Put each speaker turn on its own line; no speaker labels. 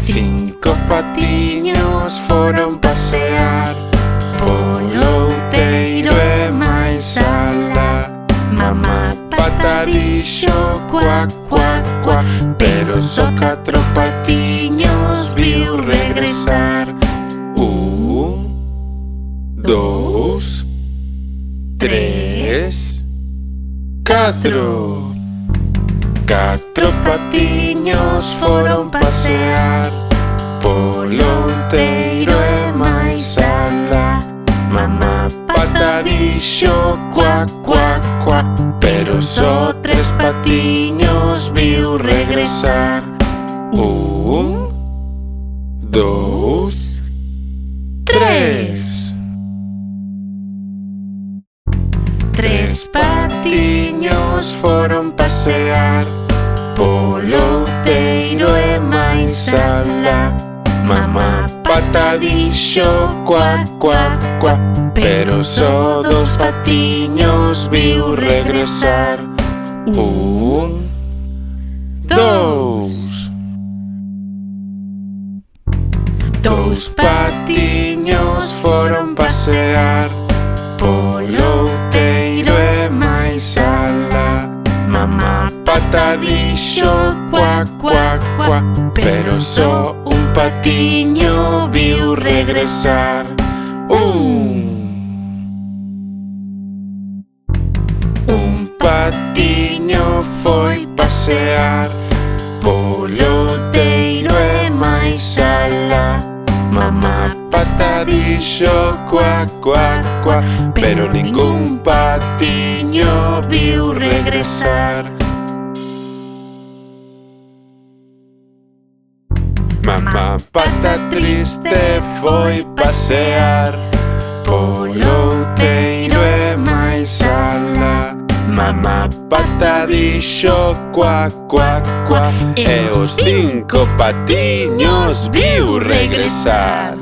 5 patiños foron pasear polo outeiro e máis alá. Mamá pata dixo cuac, cuac, cuac, pero só 4 patiños viu regresar. 1, 2, 3, 4. 4 patiños foron pasear polo outeiro e máis alá. Mamá pata dixo cuac, cuac, cuac, pero só 3 patiños viu regresar. 1, 2, 3. 3 patiños foron pasear polo outeiro e máis alá. Mamá pata dixo cuac, cuac, cuac, pero só 2 patiños viu regresar. 1, 2. 2 patiños foron pasear polo outeiro e máis alá. Mamá pata dixo cuac, cuac, cuac, pero só 1 patiño viu regresar. 1 patiño foi pasear polo outeiro e máis alá. Mamá pata dixo cuac, cuac, cuac, pero ningún patiño viu regresar. Mamá pata triste foi pasear polo outeiro e máis alá. Mamá pata dixo cuac, cuac, cuac, e os 5 patiños viu regresar.